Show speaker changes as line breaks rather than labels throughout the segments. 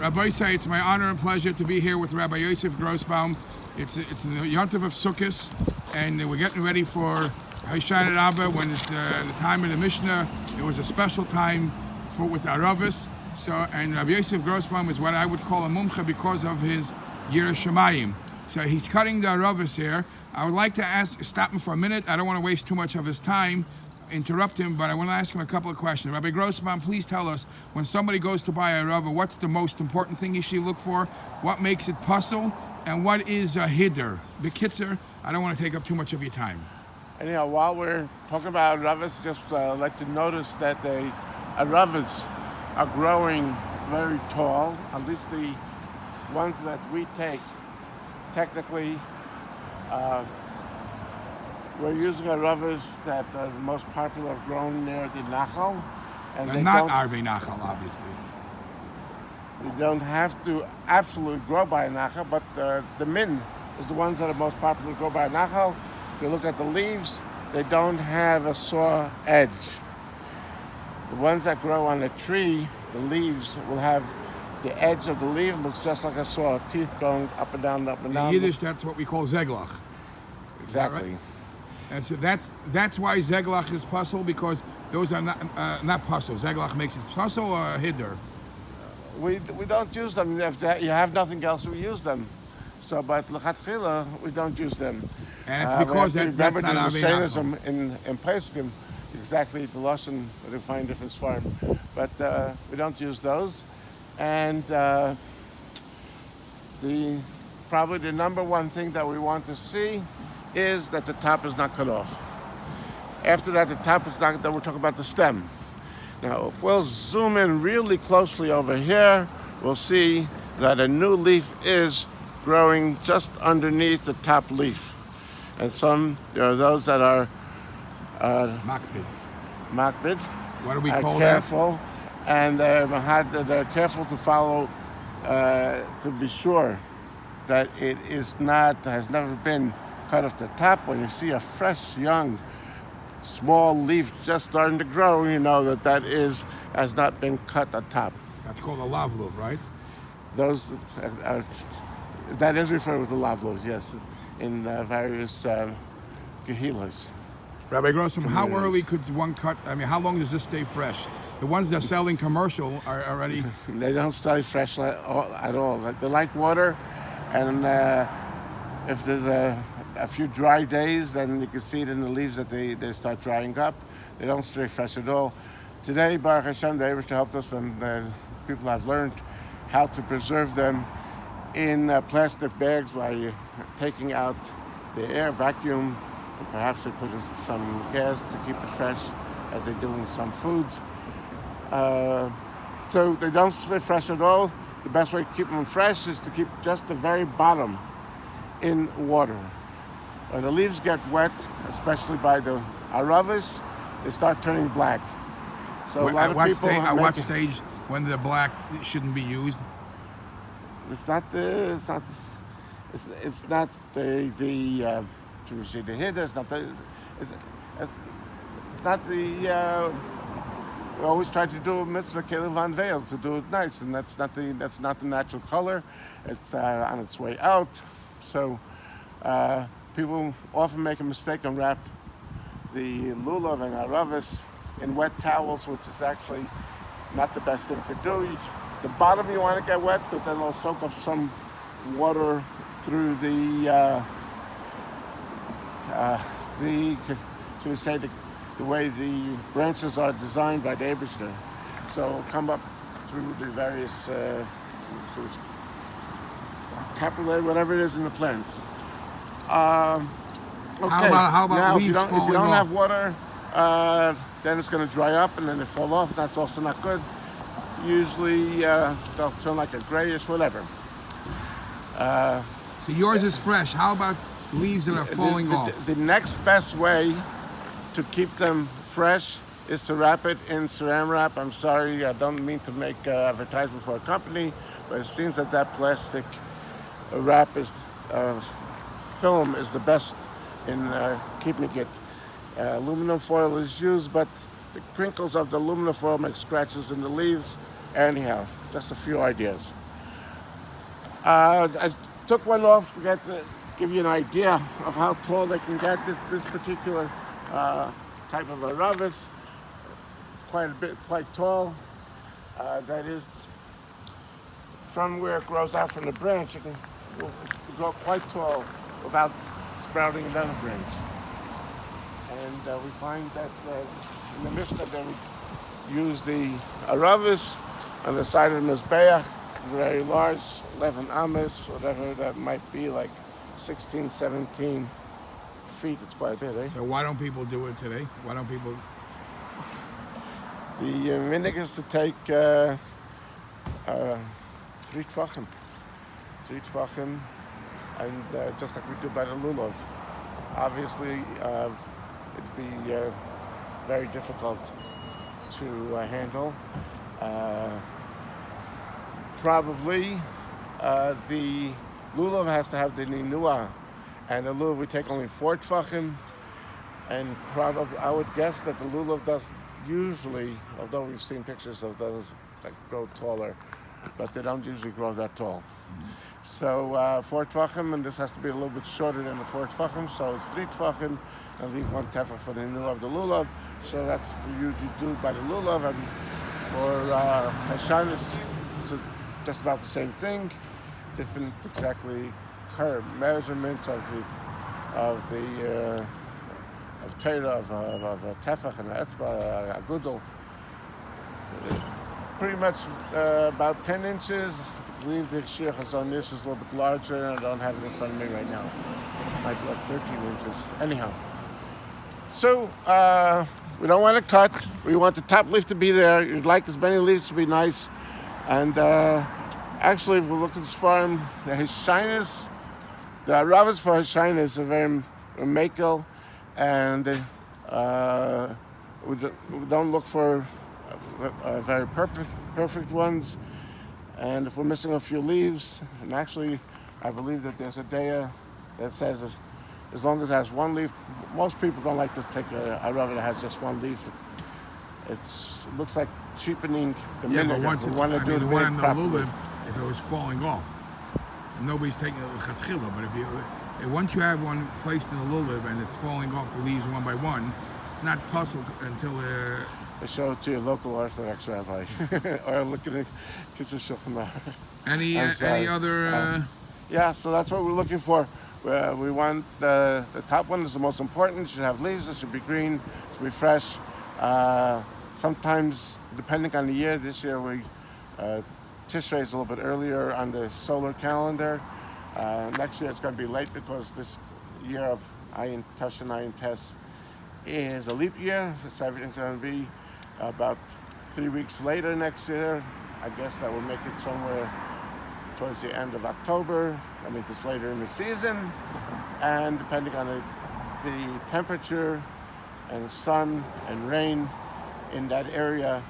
Rabbi Yosef, it's my honor and pleasure to be here with Rabbi Yosef Grosbaum. It's the Yontif of Sukkot, and we're getting ready for Hoshana Rabbah. When it's the time of the Mishnah, it was a special time with arovot. So, and Rabbi Yosef Grosbaum is what I would call a mumcha because of his Yirah Shamayim. So he's cutting the arovot here. I would like to stop him for a minute. I don't want to waste too much of his time, interrupt him, but I want to ask him a couple of questions. Rabbi Grosbaum, please tell us, when somebody goes to buy a arovot, what's the most important thing he should look for? What makes it puzzle? And what is a hiddur? B'kitzer, I don't want to take up too much of your time.
Anyhow, while we're talking about arovots, just let you notice that the arovots are growing very tall. At least the ones that we take, technically, we're using arovots that are the most popular grown near the Nachal.
And they're not Arvei Nachal, obviously.
You don't have to absolutely grow by a Nachal, but the min is the ones that are most popular grow by a Nachal. If you look at the leaves, they don't have a saw edge. The ones that grow on a tree, the leaves will have the edge of the leaf looks just like a saw, teeth going up and down, up and down.
In Yiddish, that's what we call zeglach.
Exactly.
And so that's why zeglach is puzzle, because those are not puzzle. Zeglach makes it puzzle or hiddur.
We don't use them. If you have nothing else, we use them. So, but l'chatchila, we don't use them.
And it's because that's not Arvei Nachal.
In Pesachim, exactly the lashon that we find different farm, but we don't use those. And probably the number one thing that we want to see is that the top is not cut off. After that, the top is not. Then we're talking about the stem. Now, if we'll zoom in really closely over here, we'll see that a new leaf is growing just underneath the top leaf. And there are those that are makbid.
What do we call
careful, and they're careful to follow to be sure that it has never been cut off the top. When you see a fresh, young, small leaf just starting to grow, you know that has not been cut at the top.
That's called a lavluv, right?
Those that is referred to lavluvs, yes, in various kehilas.
Rabbi Grosbaum, how early could one cut? I mean, how long does this stay fresh? The ones that are selling commercial are already...
They don't stay fresh at all. They like water, and if there's a few dry days, then you can see it in the leaves that they start drying up. They don't stay fresh at all. Today, Baruch Hashem, the Eibishter helped us, and people have learned how to preserve them in plastic bags by taking out the air, vacuum, and perhaps they put in some gas to keep it fresh, as they do in some foods. So they don't stay fresh at all. The best way to keep them fresh is to keep just the very bottom in water. When the leaves get wet, especially by the arovos, they start turning black. So a lot of people
at what stage when they're black it shouldn't be used?
It's not the should we say the hiddur? It's not the. We always try to do a mitzvah kelev van veil to do it nice, and that's not the natural color. It's on its way out. So people often make a mistake and wrap the lulav and aravos in wet towels, which is actually not the best thing to do. The bottom you want to get wet because then it'll soak up some water through the should we say the way the branches are designed by the Eibishter. So it'll come up through the various capillary, whatever it is in the plants. Okay.
How about
now,
leaves
if you don't have water, then it's going to dry up and then they fall off. That's also not good. Usually they'll turn like a grayish, whatever.
So yours is fresh. How about leaves that are falling off?
The next best way to keep them fresh is to wrap it in saran wrap. I'm sorry, I don't mean to make advertisement for a company, but it seems that plastic wrap film is the best in keeping it. Aluminum foil is used, but the crinkles of the aluminum foil make scratches in the leaves. Anyhow, just a few ideas. I took one off to give you an idea of how tall they can get. This particular type of arovot, it's quite tall. That is, from where it grows out from the branch, it can grow quite tall without sprouting another branch. And we find that in the Mishnah they would use the arovot on the side of the Mizbeach, very large, 11 ames, whatever that might be, like 16, 17 feet. It's quite a bit, eh?
So why don't people do it today? Why don't people?
The minhag is to take 3 tvachim. 3 tvachim, and just like we do by the lulav. Obviously, it'd be very difficult to handle. Probably the lulav has to have the ninua, and the lulav we take only 4 tvachim, and probably I would guess that the lulav does usually, although we've seen pictures of those that grow taller, but they don't usually grow that tall. So 4 tvachim, and this has to be a little bit shorter than the 4 tvachim, so it's 3 tvachim, and leave 1 tefach for the ninua of the lulav. So that's what you usually do by the lulav, and for Hashanah, it's just about the same thing. Different exactly curve measurements of Torah, of tefach and etzba, agudel. Pretty much about 10 inches. I believe the Shir Chazon Ish is a little bit larger, and I don't have it in front of me right now. Might be like 13 inches. Anyhow. So, we don't want to cut. We want the top leaf to be there. You'd like as many leaves to be nice. And actually, if we look at this farm, the Hishainis, the arovots for Hishainis are very makel, and we don't look for very perfect ones. And if we're missing a few leaves, and actually, I believe that there's a daya that says as long as it has 1 leaf, most people don't like to take a arovot that has just 1 leaf. It looks like cheapening the minhag.
But once
we want to do
the
the
one in the
properly.
lulav, if it was falling off, nobody's taking it with chatchila. But if once you have one placed in the lulav and it's falling off the leaves one by one, it's not puzzled until
I show it to your local Orthodox rabbi, or look at it, Kitzur Shulchan Aruch.
any other.
Yeah, so that's what we're looking for. We want the top one is the most important. It should have leaves. It should be green. It should be fresh. Sometimes, depending on the year, this year Tishrei is a little bit earlier on the solar calendar. Next year it's going to be late because this year of Ayin Tash and Ayin Tes is a leap year. So everything's going to be about 3 weeks later next year. I guess that will make it somewhere towards the end of October. I mean, it's later in the season. And depending on the temperature and sun and rain in that area,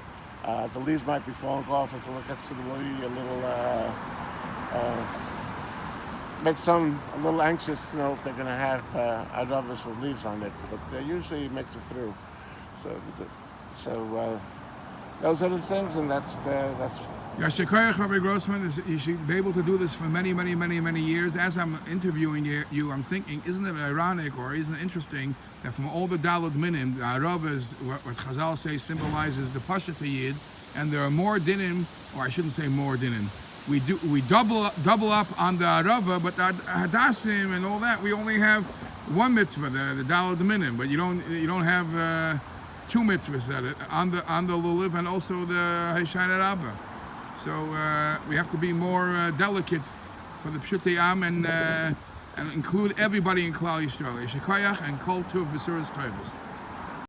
the leaves might be falling off. So it gets to be a little, makes some a little anxious to know if they're going to have arovots with leaves on it. But usually it makes it through. So those are the things, and that's.
Yashikoyach, Rabbi Grossman, you should be able to do this for many, many, many, many years. As I'm interviewing you, I'm thinking, isn't it ironic or isn't it interesting that from all the Daled Minim, the Arovas, what Chazal says symbolizes the Pashat Yid, and there are more dinim, or I shouldn't say more dinim. We double up on the Arava, but the Hadassim and all that, we only have 1 mitzvah, the Daled Minim, but you don't have 2 mitzvahs at it, on the Lulav and also the Hayshan Rabba. So we have to be more delicate for the Pshutei Am and include everybody in Klal Yisrael. Yeshikoyach and Kol Tuv B'suras Toivos.